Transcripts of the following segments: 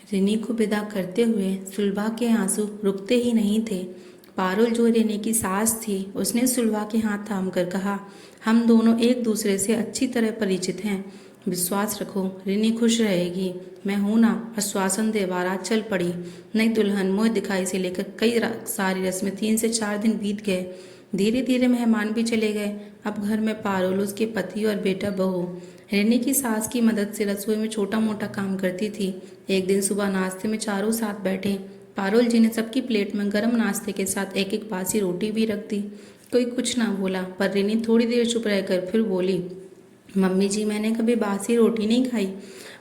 रिनी को विदा करते हुए सुलभा के आंसू रुकते ही नहीं थे। पारुल जो रिनी की सास थी, उसने सुलभा के हाथ थाम कर कहा, हम दोनों एक दूसरे से अच्छी तरह परिचित हैं। विश्वास रखो, रिनी खुश रहेगी। मैं हूं ना। आश्वासन दे बारात चल पड़ी। नई दुल्हन मुंह दिखाई से लेकर कई सारी रस्में 3 से 4 दिन बीत गए। धीरे धीरे मेहमान भी चले गए। अब घर में पारुल, उसके पति और बेटा बहू रिनी की सास की मदद से रसोई में छोटा मोटा काम करती थी। एक दिन सुबह नाश्ते में चारों साथ बैठे। पारुल जी ने सबकी प्लेट में गर्म नाश्ते के साथ एक एक बासी रोटी भी रख दी। कोई कुछ ना बोला, पर रिनी थोड़ी देर चुप रहकर फिर बोली, मम्मी जी, मैंने कभी बासी रोटी नहीं खाई।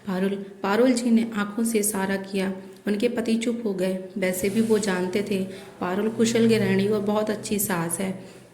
पारुल पारुल जी ने आंखों से इशारा किया। उनके पति चुप हो गए। वैसे भी वो जानते थे पारुल कुशल गृहिणी और बहुत अच्छी सास है।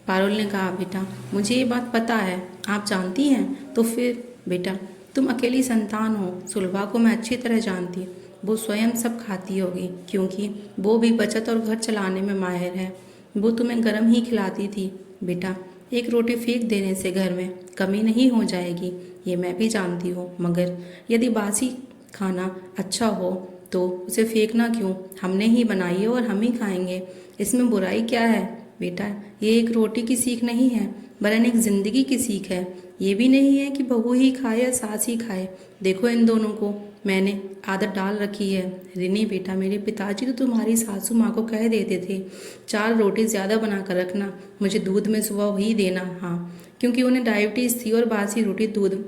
पारुल ने कहा, बेटा मुझे ये बात पता है। आप जानती हैं तो फिर बेटा तुम अकेली संतान हो। सुलभा को मैं अच्छी तरह जानती। वो स्वयं सब खाती होगी, क्योंकि वो भी बचत और घर चलाने में माहिर है। वो तुम्हें गरम ही खिलाती थी। बेटा एक रोटी फेंक देने से घर में कमी नहीं हो जाएगी, ये मैं भी जानती हूँ। मगर यदि बासी खाना अच्छा हो तो उसे फेंकना क्यों? हमने ही बनाई है और हम ही खाएंगे। इसमें बुराई क्या है? बेटा ये एक रोटी की सीख नहीं है, वरन एक जिंदगी की सीख है। ये भी नहीं है कि बहू ही खाए या सास ही खाए। देखो इन दोनों को मैंने आदत डाल रखी है। रिनी बेटा, मेरे पिताजी तो तुम्हारी सासू माँ को कह देते थे, 4 रोटी ज़्यादा बना कर रखना, मुझे दूध में सुबह ही देना। हाँ, क्योंकि उन्हें डायबिटीज़ थी और बासी रोटी दूध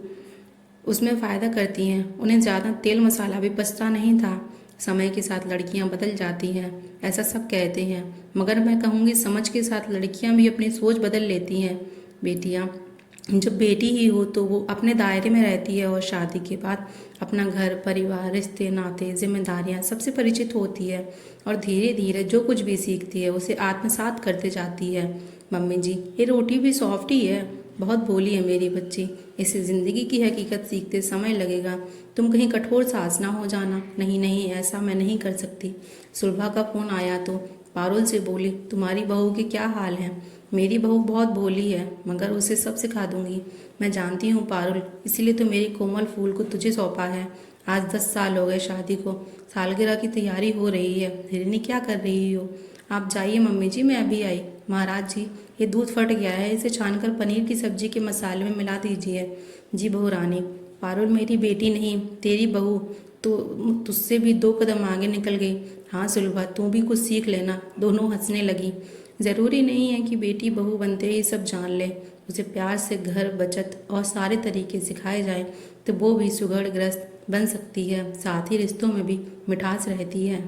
उसमें फ़ायदा करती हैं। उन्हें ज़्यादा तेल मसाला भी पचता नहीं था। समय के साथ लड़कियां बदल जाती हैं, ऐसा सब कहते हैं, मगर मैं कहूँगी समझ के साथ लड़कियां भी अपनी सोच बदल लेती हैं। बेटियां जब बेटी ही हो तो वो अपने दायरे में रहती है और शादी के बाद अपना घर परिवार रिश्ते नाते जिम्मेदारियां सबसे परिचित होती है और धीरे धीरे जो कुछ भी सीखती है उसे आत्मसात करते जाती है। मम्मी जी, ये रोटी भी सॉफ्ट ही है। बहुत बोली है मेरी बच्ची। इसे ज़िंदगी की हकीकत सीखते समय लगेगा। तुम कहीं कठोर सास ना हो जाना। नहीं नहीं, ऐसा मैं नहीं कर सकती। सुलभा का फ़ोन आया तो पारुल से बोली, तुम्हारी बहू के क्या हाल हैं? मेरी बहू बहुत भोली है, मगर उसे सब सिखा दूंगी। मैं जानती हूँ पारुल, इसीलिए तो मेरी कोमल फूल को तुझे सौंपा है। आज 10 साल हो गए शादी को। सालगिरह की तैयारी हो रही है। हिरनी क्या कर रही हो? आप जाइए मम्मी जी, मैं अभी आई। महाराज जी, ये दूध फट गया है, इसे छानकर पनीर की सब्जी के मसाले में मिला दीजिए। जी बहू रानी। पारुल मेरी बेटी नहीं, तेरी बहू तो तुझसे भी 2 कदम आगे निकल गई। हाँ सुलभा, तू भी कुछ सीख लेना। दोनों हंसने लगी। ज़रूरी नहीं है कि बेटी बहू बनते ही सब जान ले। उसे प्यार से घर बचत और सारे तरीके सिखाए जाएं तो वो भी सुघड़ ग्रस्त बन सकती है। साथ ही रिश्तों में भी मिठास रहती है।